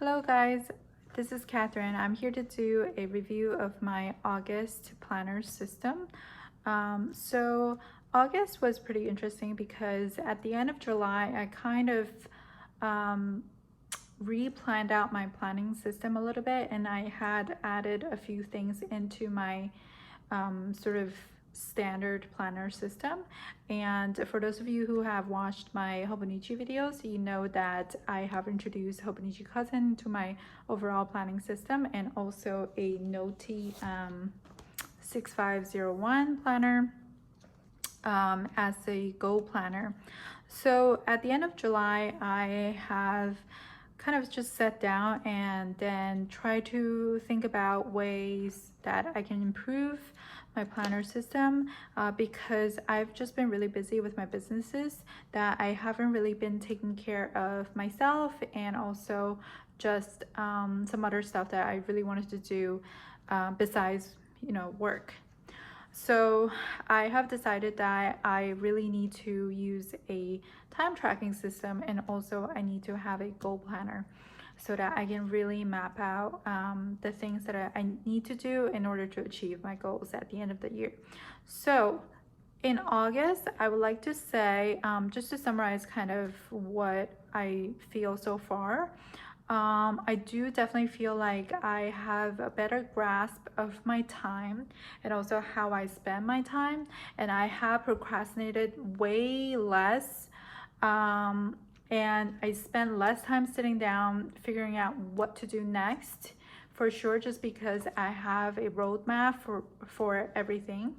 Hello guys, this is Catherine. I'm here to do a review of my August planner system. So August was pretty interesting because at the end of July, I kind of re-planned out my planning system a little bit, and I had added a few things into my sort of standard planner system. And for those of you who have watched my Hobonichi videos, you know that I have introduced Hobonichi Cousin to my overall planning system, and also a Nolty 6501 planner as a goal planner. So at the end of July, I have kind of just sat down and then try to think about ways that I can improve my planner system because I've just been really busy with my businesses that I haven't really been taking care of myself, and also just some other stuff that I really wanted to do besides work. So I have decided that I really need to use a time tracking system, and also I need to have a goal planner so that I can really map out the things that I need to do in order to achieve my goals at the end of the year. So in August, I would like to say, just to summarize kind of what I feel so far, I do definitely feel like I have a better grasp of my time and also how I spend my time, and I have procrastinated way less, and I spend less time sitting down figuring out what to do next, for sure, just because I have a roadmap for everything.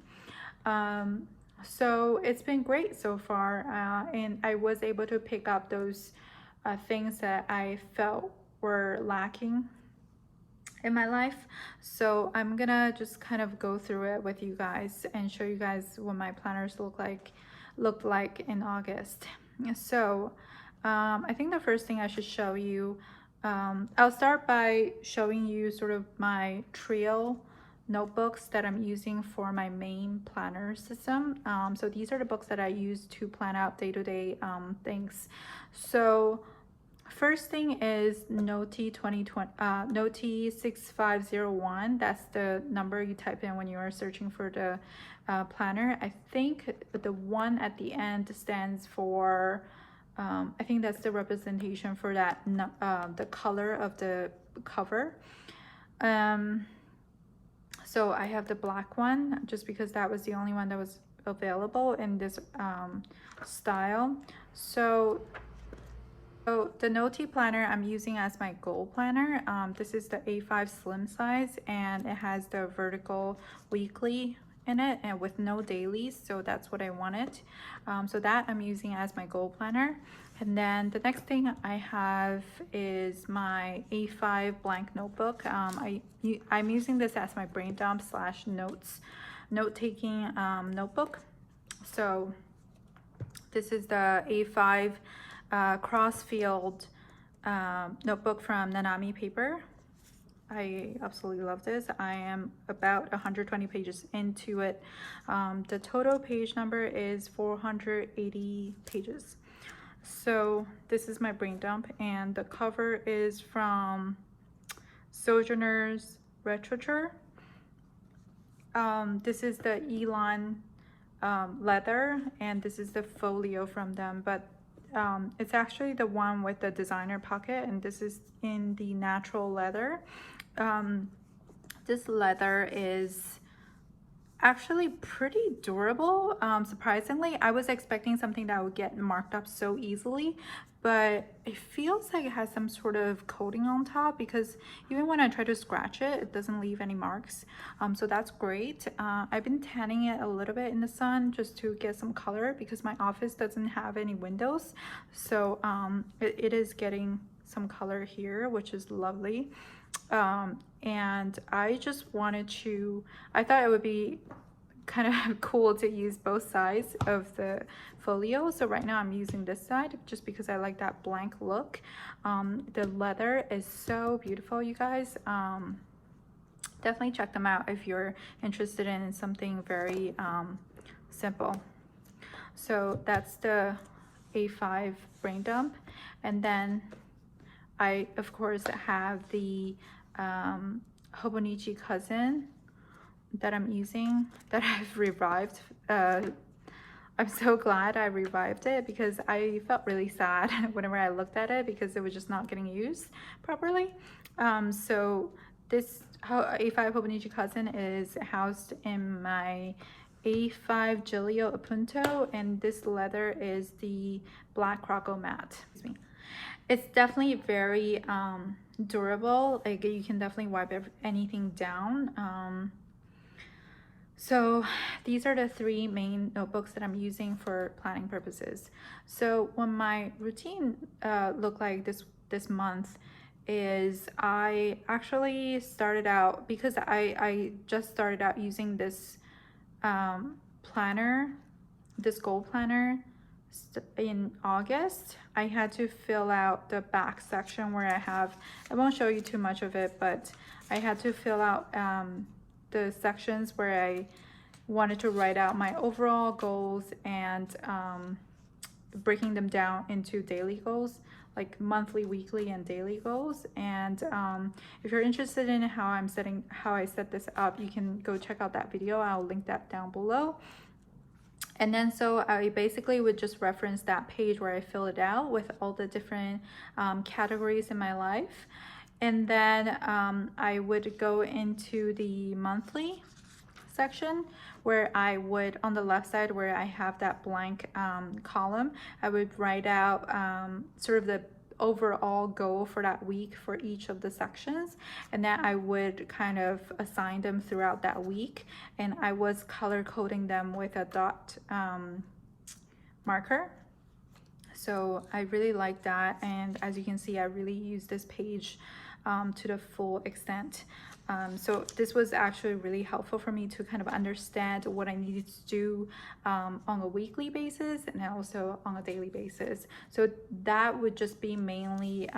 So it's been great so far, and I was able to pick up those things that I felt were lacking in my life. So I'm gonna just kind of go through it with you guys and show you guys what my planners looked like in August. So I think the first thing I should show you, I'll start by showing you sort of my trio notebooks that I'm using for my main planner system. So these are the books that I use to plan out day-to-day things. So first thing is Nolty 6501. That's the number you type in when you are searching for the planner. I think the one at the end stands for, I think that's the representation for that, the color of the cover. So I have the black one just because that was the only one that was available in this style. So the Nolty planner I'm using as my goal planner. This is the A5 slim size, and it has the vertical weekly in it and with no dailies, so that's what I wanted. So that I'm using as my goal planner. And then the next thing I have is my A5 blank notebook. I'm using this as my brain dump / note-taking notebook. So this is the A5 Crossfield notebook from Nanami paper. I absolutely love this. I am about 120 pages into it. The total page number is 480 pages. So this is my brain dump, and the cover is from Sojourner's Retrowture. This is the Elan leather, and this is the Folio from them, but it's actually the one with the designer pocket, and this is in the natural leather. This leather is actually pretty durable. Surprisingly, I was expecting something that would get marked up so easily, but it feels like it has some sort of coating on top, because even when I try to scratch it, it doesn't leave any marks. So that's great. I've been tanning it a little bit in the sun just to get some color, because my office doesn't have any windows. So it is getting some color here, which is lovely. And I just wanted to, I thought it would be kind of cool to use both sides of the folio. So right now I'm using this side just because I like that blank look. The leather is so beautiful, you guys. Definitely check them out if you're interested in something very simple. So that's the A5 brain dump. And then I of course have the Hobonichi Cousin that I'm using, that I've revived. I'm so glad I revived it because I felt really sad whenever I looked at it because it was just not getting used properly. So this A5 Hobonichi Cousin is housed in my A5 Gillio Appunto, and this leather is the black Croco matte. Excuse me. It's definitely very durable. Like you can definitely wipe anything down. So these are the three main notebooks that I'm using for planning purposes. So what my routine looked like this month is I actually started out, because I just started out using this planner, this goal planner in August. I had to fill out the back section where I won't show you too much of it, but I had to fill out the sections where I wanted to write out my overall goals and breaking them down into daily goals, like monthly, weekly, and daily goals. And if you're interested in how I set this up, you can go check out that video. I'll link that down below. And then so I basically would just reference that page where I fill it out with all the different categories in my life. And then I would go into the monthly section where I would, on the left side where I have that blank column, I would write out sort of the overall goal for that week for each of the sections, and then I would kind of assign them throughout that week, and I was color coding them with a dot marker. So I really like that, and as you can see, I really use this page to the full extent. So this was actually really helpful for me to kind of understand what I needed to do on a weekly basis and also on a daily basis. So that would just be mainly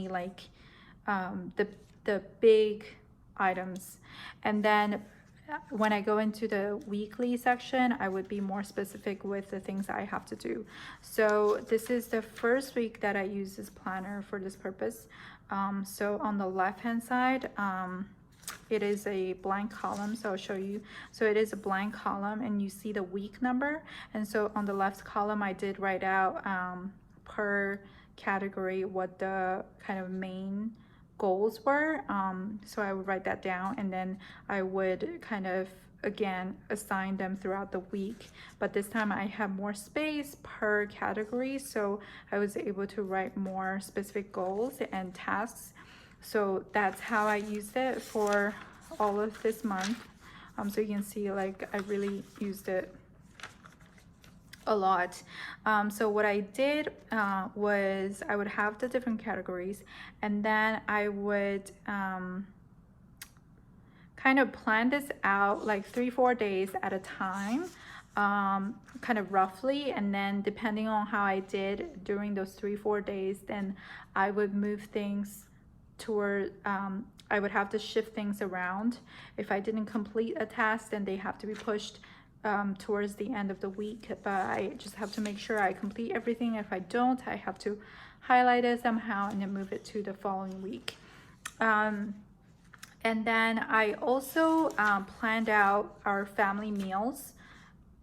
like the big items. And then when I go into the weekly section, I would be more specific with the things I have to do. So this is the first week that I use this planner for this purpose. So on the left hand side, it is a blank column, so I'll show you. So it is a blank column and you see the week number. And so on the left column, I did write out per category what the kind of main goals were. So I would write that down, and then I would kind of again assign them throughout the week, but this time I have more space per category, so I was able to write more specific goals and tasks. So that's how I used it for all of this month. So you can see, like, I really used it a lot. So what I did was I would have the different categories, and then I would kind of plan this out like 3-4 days at a time, kind of roughly, and then depending on how I did during those 3-4 days, then I would move things toward I would have to shift things around. If I didn't complete a task, then they have to be pushed towards the end of the week, but I just have to make sure I complete everything. If I don't, I have to highlight it somehow and then move it to the following week. And then I also planned out our family meals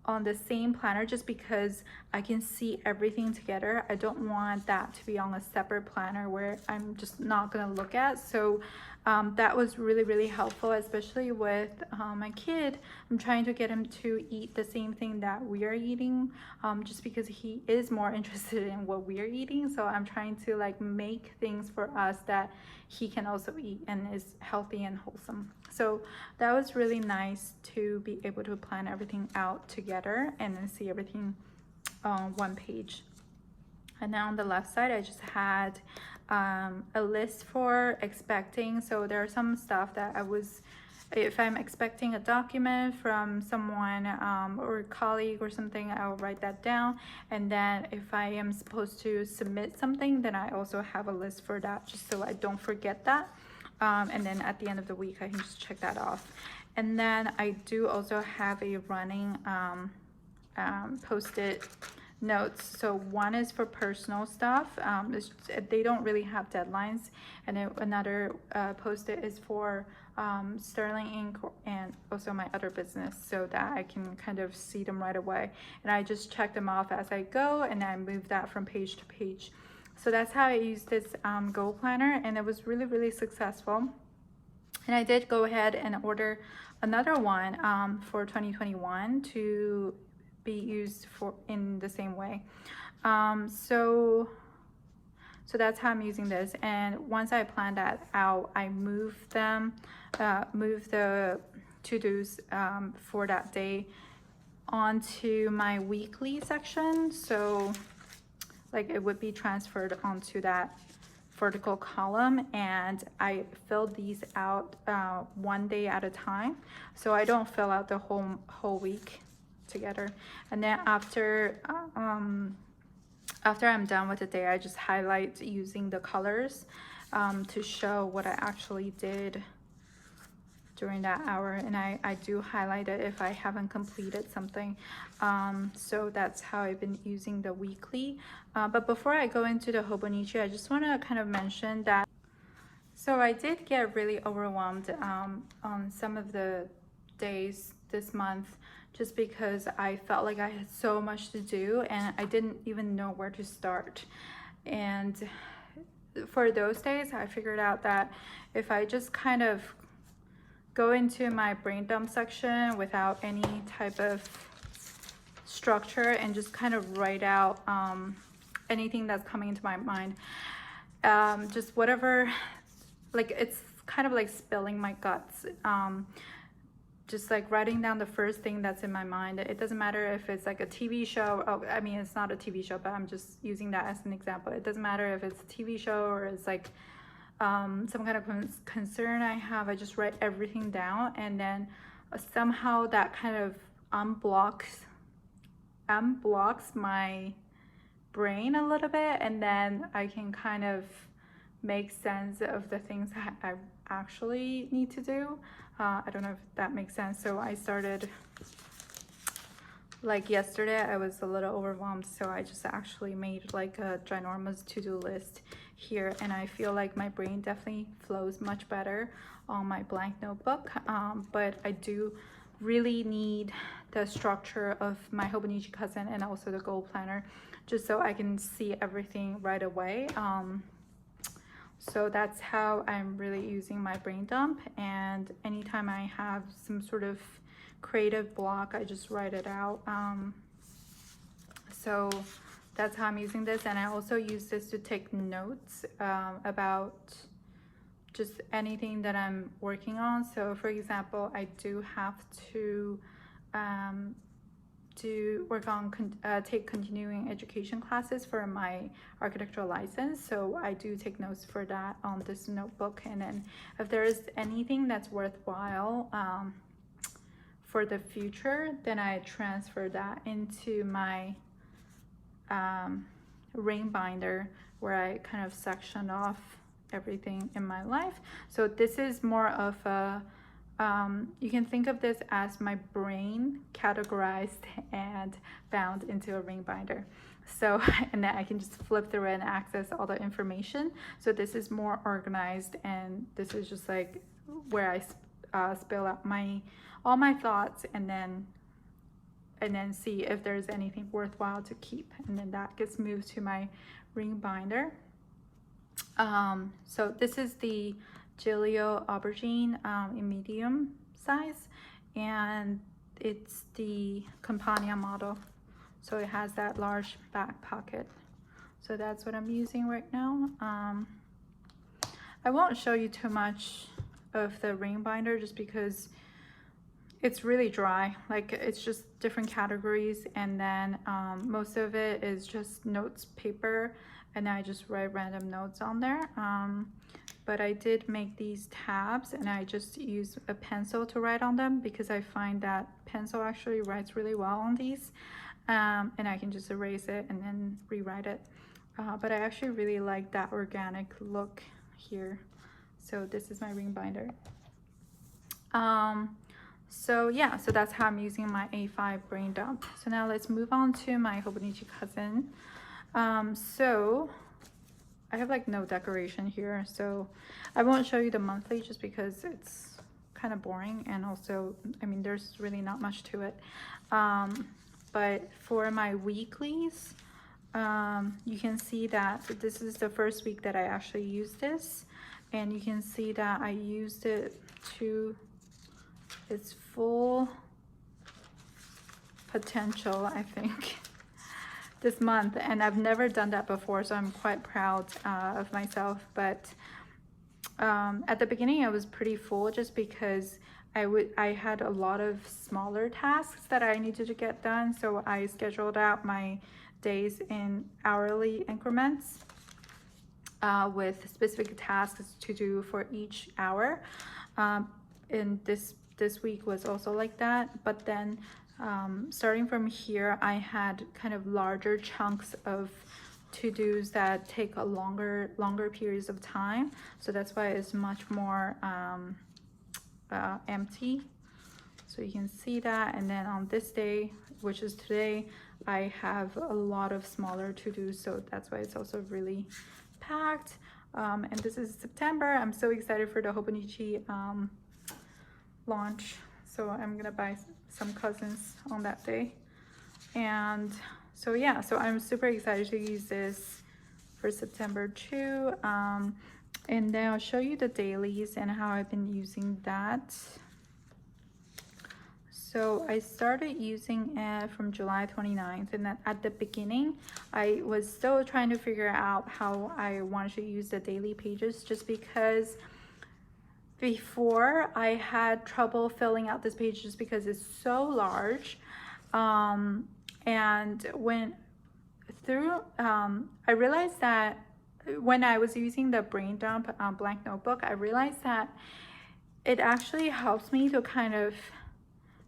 on the same planner, just because I can see everything together. I don't want that to be on a separate planner where I'm just not gonna look at. So that was really helpful, especially with my kid. I'm trying to get him to eat the same thing that we are eating, just because he is more interested in what we are eating. So I'm trying to like make things for us that he can also eat and is healthy and wholesome. So that was really nice to be able to plan everything out together and then see everything on one page. And now on the left side, I just had a list for expecting. So there are some stuff that if I'm expecting a document from someone or a colleague or something, I'll write that down. And then if I am supposed to submit something, then I also have a list for that, just so I don't forget that. And then at the end of the week, I can just check that off. And then I do also have a running post-it notes. So one is for personal stuff. They don't really have deadlines, and then another post-it is for Sterling ink and also my other business, so that I can kind of see them right away, and I just check them off as I go, and I move that from page to page. So that's how I use this goal planner, and it was really, really successful. And I did go ahead and order another one for 2021 to be used for in the same way. So that's how I'm using this. And once I plan that out, I move them, move the to-dos for that day onto my weekly section. So like it would be transferred onto that vertical column, and I fill these out one day at a time, so I don't fill out the whole week together. And then after I'm done with the day, I just highlight using the colors to show what I actually did during that hour, and I do highlight it if I haven't completed something. So that's how I've been using the weekly. But before I go into the Hobonichi, I just want to kind of mention that, so I did get really overwhelmed on some of the days this month, just because I felt like I had so much to do and I didn't even know where to start. And for those days, I figured out that if I just kind of go into my brain dump section without any type of structure and just kind of write out anything that's coming into my mind, just whatever, like it's kind of like spilling my guts, just like writing down the first thing that's in my mind. It doesn't matter if it's like a TV show. Oh, I mean, it's not a TV show, but I'm just using that as an example. It doesn't matter if it's a TV show or it's like some kind of concern I have. I just write everything down, and then somehow that kind of unblocks my brain a little bit, and then I can kind of make sense of the things that I actually need to do. I don't know if that makes sense. So I started, like yesterday, I was a little overwhelmed, so I just actually made like a ginormous to-do list here, and I feel like my brain definitely flows much better on my blank notebook. But I do really need the structure of my Hobonichi Cousin and also the goal planner, just so I can see everything right away. So that's how I'm really using my brain dump, and anytime I have some sort of creative block, I just write it out. So that's how I'm using this, and I also use this to take notes about just anything that I'm working on. So for example, I do have to work on take continuing education classes for my architectural license, so I do take notes for that on this notebook. And then if there is anything that's worthwhile for the future, then I transfer that into my ring binder, where I kind of section off everything in my life. So this is more of a you can think of this as my brain categorized and bound into a ring binder. So, and then I can just flip through it and access all the information. So this is more organized, and this is just like where I spill out all my thoughts, and then see if there's anything worthwhile to keep, and then that gets moved to my ring binder. So this is the Gillio Aubergine in medium size, and it's the Compagna model, so it has that large back pocket. So that's what I'm using right now. I won't show you too much of the ring binder just because it's really dry. Like, it's just different categories, and then most of it is just notes paper, and I just write random notes on there. But I did make these tabs, and I just use a pencil to write on them because I find that pencil actually writes really well on these, and I can just erase it and then rewrite it. But I actually really like that organic look here. So this is my ring binder. So yeah, so that's how I'm using my A5 brain dump. So now let's move on to my Hobonichi Cousin. So I have like no decoration here, so I won't show you the monthly just because it's kind of boring, and also, I mean, there's really not much to it. But for my weeklies, you can see that this is the first week that I actually used this, and you can see that I used it to its full potential, I think, this month, and I've never done that before, so I'm quite proud of myself. But at the beginning I was pretty full just because I had a lot of smaller tasks that I needed to get done, so I scheduled out my days in hourly increments with specific tasks to do for each hour, and this week was also like that. But then starting from here, I had kind of larger chunks of to-dos that take a longer periods of time, so that's why it's much more empty. So you can see that. And then on this day, which is today, I have a lot of smaller to-dos, so that's why it's also really packed. And this is September. I'm so excited for the Hobonichi launch, so I'm gonna buy some cousins on that day. And so yeah, so I'm super excited to use this for September too. And then I'll show you the dailies and how I've been using that. So I started using it from July 29th, and at the beginning I was still trying to figure out how I wanted to use the daily pages, just because before I had trouble filling out this page just because it's so large. And when through I realized that when I was using the brain dump blank notebook, I realized that it actually helps me to kind of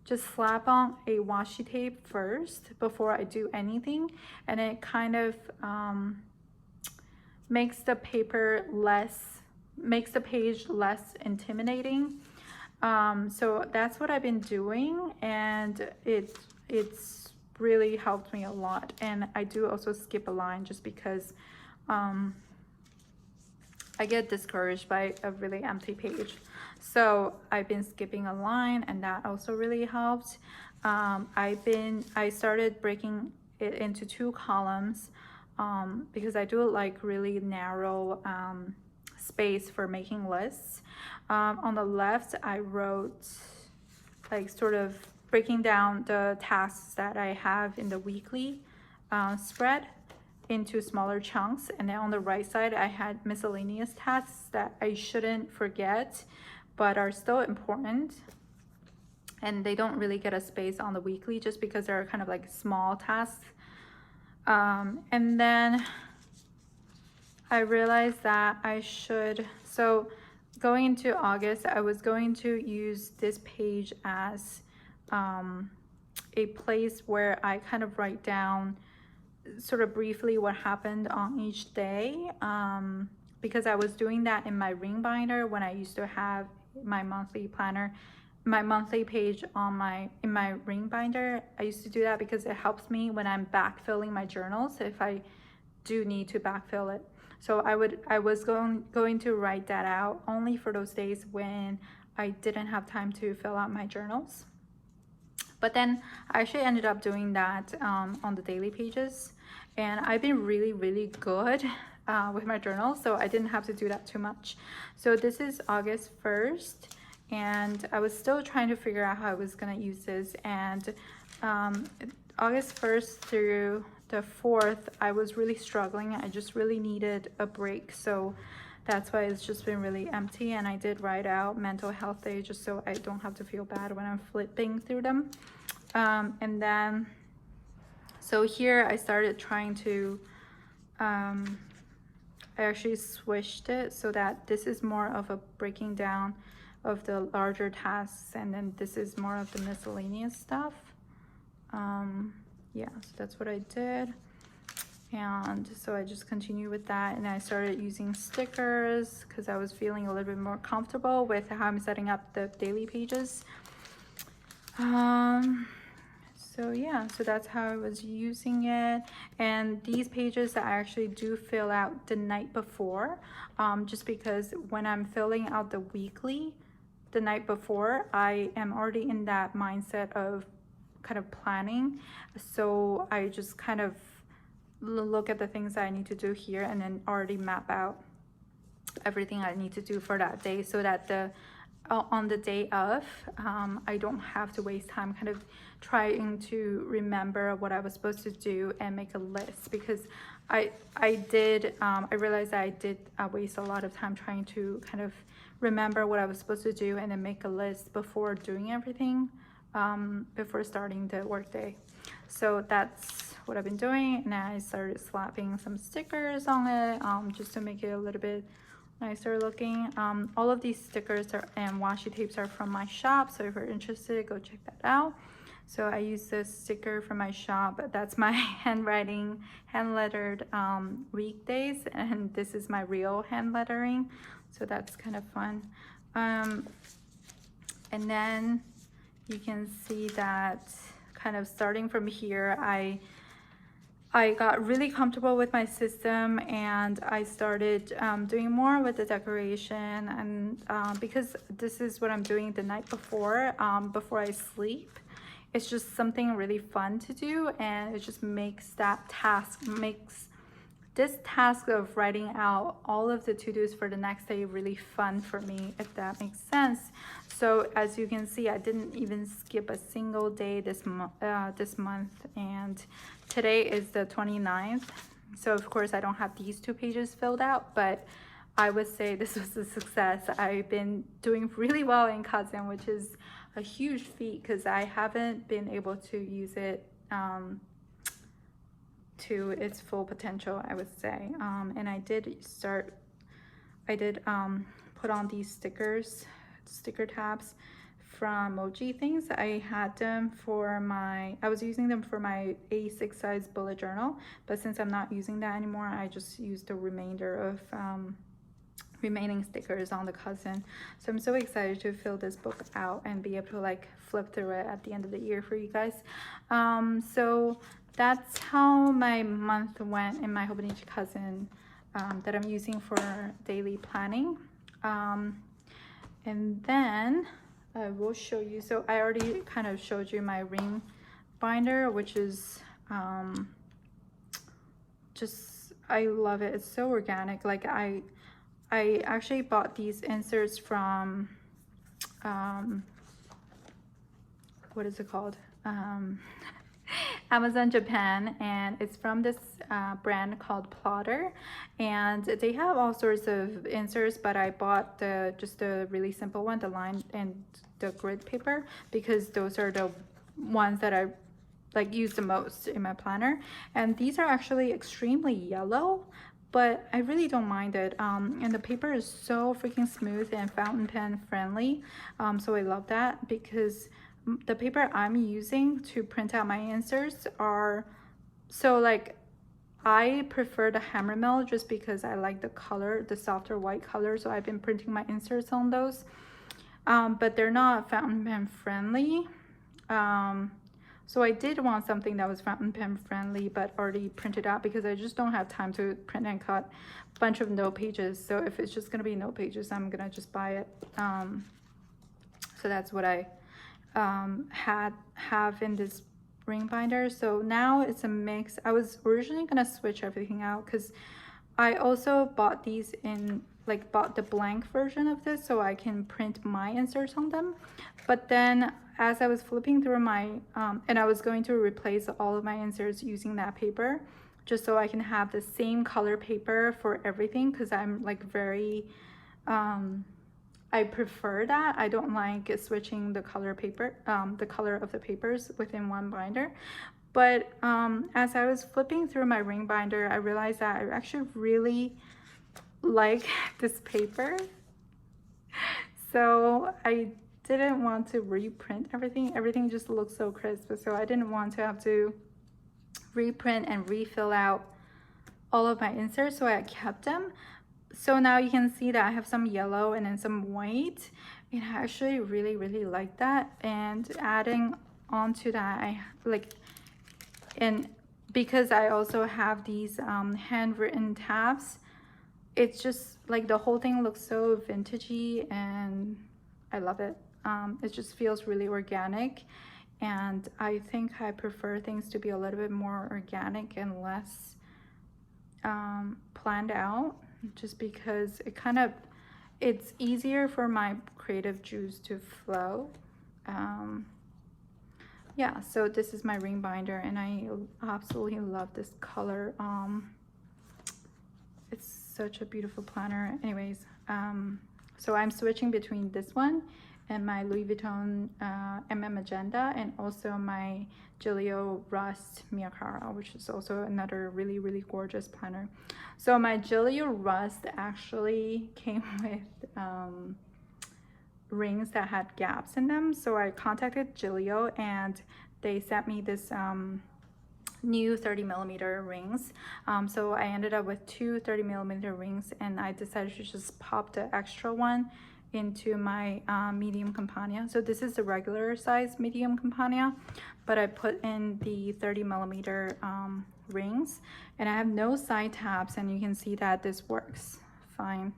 just slap on a washi tape first before I do anything, and it kind of makes the page less intimidating. So that's what I've been doing, and it's really helped me a lot. And I do also skip a line just because I get discouraged by a really empty page. So I've been skipping a line, and that also really helped. I started breaking it into 2 columns because I do like really narrow space for making lists. On the left, I wrote like sort of breaking down the tasks that I have in the weekly spread into smaller chunks, and then on the right side I had miscellaneous tasks that I shouldn't forget but are still important, and they don't really get a space on the weekly just because they're kind of like small tasks. And then I realized that I should, so going into August, I was going to use this page as a place where I kind of write down sort of briefly what happened on each day, because I was doing that in my ring binder when I used to have my monthly planner, my monthly page in my ring binder. I used to do that because it helps me when I'm backfilling my journals if I do need to backfill it. So I was going to write that out only for those days when I didn't have time to fill out my journals. But then I actually ended up doing that on the daily pages, and I've been really good with my journal, so I didn't have to do that too much. So this is August 1st, and I was still trying to figure out how I was gonna use this. And August 1st through the 4th, I was really struggling. I just really needed a break, so that's why it's just been really empty. And I did write out mental health day just so I don't have to feel bad when I'm flipping through them. And then, so here I started trying to, I actually switched it so that this is more of a breaking down of the larger tasks, and then this is more of the miscellaneous stuff. Yeah, so that's what I did. And so I just continued with that, and I started using stickers because I was feeling a little bit more comfortable with how I'm setting up the daily pages. So yeah, so that's how I was using it. And these pages I actually do fill out the night before, just because when I'm filling out the weekly the night before, I am already in that mindset of kind of planning. So I just kind of look at the things that I need to do here and then already map out everything I need to do for that day, so that the on the day of, I don't have to waste time kind of trying to remember what I was supposed to do and make a list, because I realized that I did waste a lot of time trying to kind of remember what I was supposed to do and then make a list before doing everything, before starting the workday. So that's what I've been doing, and I started slapping some stickers on it, just to make it a little bit nicer looking. All of these stickers and washi tapes are from my shop, so if you're interested, go check that out. So I use this sticker from my shop. That's my handwriting, hand lettered weekdays, and this is my real hand lettering, so that's kind of fun. And then you can see that kind of starting from here, I got really comfortable with my system, and I started doing more with the decoration, and because this is what I'm doing the night before, before I sleep. It's just something really fun to do, and it just makes this task of writing out all of the to-dos for the next day really fun for me, if that makes sense. So as you can see, I didn't even skip a single day this month, and today is the 29th. So of course I don't have these 2 pages filled out, but I would say this was a success. I've been doing really well in Cousin, which is a huge feat because I haven't been able to use it to its full potential, I would say. And I did put on these sticker tabs from Moji Things. I had them for I was using them for my A6 size bullet journal, but since I'm not using that anymore, I just used the remainder of remaining stickers on the Cousin. So I'm so excited to fill this book out and be able to like flip through it at the end of the year for you guys. So that's how my month went in my Hobonichi Cousin that I'm using for daily planning. And then I will show you. So I already kind of showed you my ring binder, which is just, I love it. It's so organic. Like I actually bought these inserts from what is it called? Amazon Japan, and it's from this brand called Plotter, and they have all sorts of inserts, but I bought just the really simple one, the line and the grid paper, because those are the ones that I like use the most in my planner. And these are actually extremely yellow, but I really don't mind it, and the paper is so freaking smooth and fountain pen friendly, so I love that, because the paper I'm using to print out my inserts are, so like I prefer the hammer mill just because I like the color, the softer white color, so I've been printing my inserts on those, but they're not fountain pen friendly. So I did want something that was fountain pen friendly but already printed out, because I just don't have time to print and cut a bunch of note pages. So if it's just gonna be note pages, I'm gonna just buy it. So that's what I have in this ring binder. So now it's a mix. I was originally gonna switch everything out because I also bought these in, like, bought the blank version of this so I can print my inserts on them. But then as I was flipping through my and I was going to replace all of my inserts using that paper just so I can have the same color paper for everything, because I'm like very I prefer that. I don't like switching the color paper, the color of the papers within one binder. But as I was flipping through my ring binder, I realized that I actually really like this paper. So I didn't want to reprint everything. Everything just looks so crisp. So I didn't want to have to reprint and refill out all of my inserts, so I kept them. So now you can see that I have some yellow and then some white, And I actually really like that. And adding on to that, I like, and because I also have these handwritten tabs, it's just like the whole thing looks so vintagey and I love it. It just feels really organic, and I think I prefer things to be a little bit more organic and less planned out, just because it's easier for my creative juice to flow. Yeah, so this is my ring binder, and I absolutely love this color. It's such a beautiful planner. Anyways, so I'm switching between this one and my Louis Vuitton MM Agenda, and also my Gillio Rust Miyakara, which is also another really gorgeous planner. So my Gillio Rust actually came with rings that had gaps in them. So I contacted Gillio and they sent me this new 30mm rings. So I ended up with two 30mm rings, and I decided to just pop the extra one into my medium Compagna. So this is the regular size medium Compagna, but I put in the 30mm rings, and I have no side tabs, and you can see that this works fine.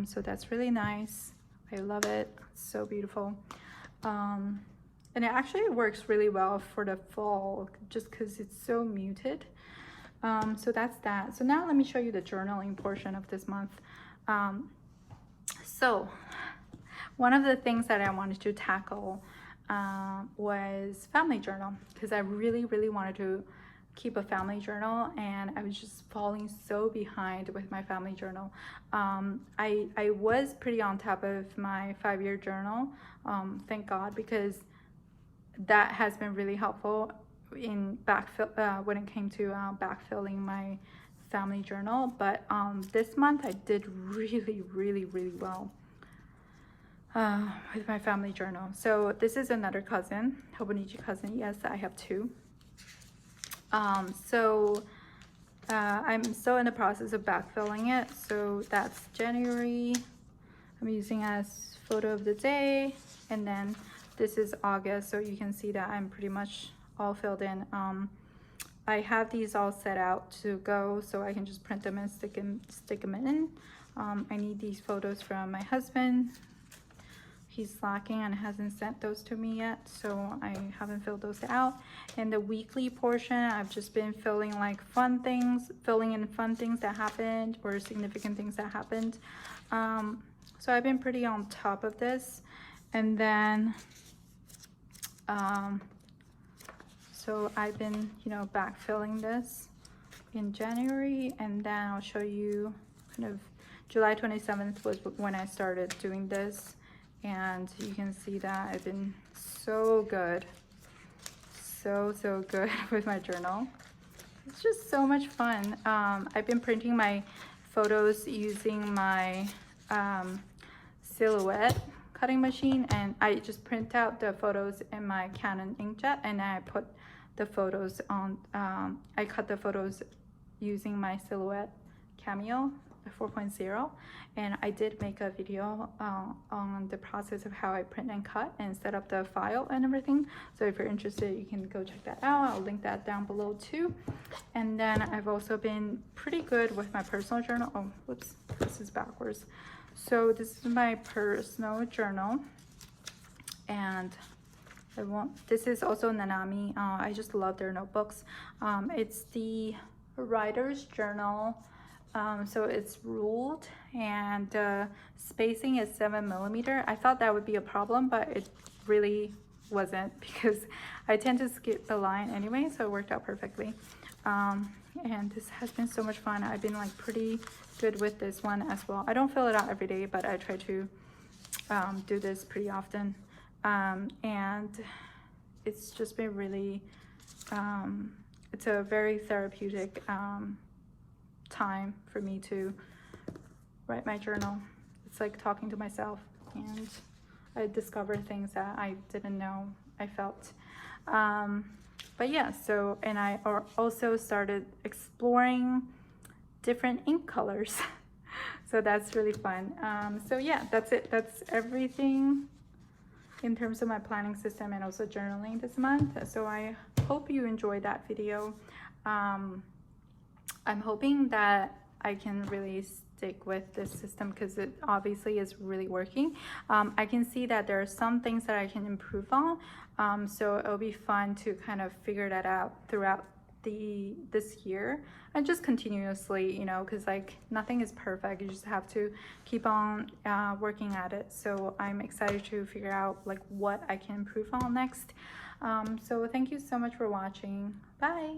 So that's really nice. I love it. It's so beautiful. And it actually works really well for the fall, just because it's so muted. So that's that. So now let me show you the journaling portion of this month. So one of the things that I wanted to tackle was family journal, because I really wanted to keep a family journal, and I was just falling so behind with my family journal. I was pretty on top of my 5-year journal, thank God, because that has been really helpful in backfill when it came to backfilling my family journal. But this month I did really well with my family journal. So this is another cousin, Hobonichi Cousin. Yes, I have two. I'm still in the process of backfilling it. So that's January. I'm using as photo of the day, and then this is August. So you can see that I'm pretty much all filled in. I have these all set out to go, so I can just print them and stick them in. I need these photos from my husband. He's slacking and hasn't sent those to me yet, so I haven't filled those out. And the weekly portion, I've just been filling in fun things that happened, or significant things that happened. So I've been pretty on top of this. And then so I've been backfilling this in January, and then I'll show you kind of July 27th was when I started doing this. And you can see that I've been so good with my journal. It's just so much fun. I've been printing my photos using my Silhouette cutting machine, and I just print out the photos in my Canon inkjet, and I put the photos on, I cut the photos using my Silhouette Cameo 4.0, and I did make a video on the process of how I print and cut and set up the file and everything. So if you're interested, you can go check that out. I'll link that down below too. And then I've also been pretty good with my personal journal. Oh, whoops, this is backwards. So this is my personal journal, and this is also Nanami. I just love their notebooks. It's the writer's journal. So it's ruled, and spacing is 7mm. I thought that would be a problem, but it really wasn't, because I tend to skip the line anyway, so it worked out perfectly. And this has been so much fun. I've been pretty good with this one as well. I don't fill it out every day, but I try to do this pretty often. And it's just been really, it's a very therapeutic time for me to write my journal. It's like talking to myself, and I discover things that I didn't know I felt. But yeah, so, and I also started exploring different ink colors. So that's really fun. So yeah, that's it. That's everything in terms of my planning system and also journaling this month. So I hope you enjoyed that video. I'm hoping that I can really stick with this system because it obviously is really working. I can see that there are some things that I can improve on. So it'll be fun to kind of figure that out throughout this year and just continuously, you know, because like nothing is perfect. You just have to keep on working at it. So I'm excited to figure out like what I can improve on next. So thank you so much for watching. Bye.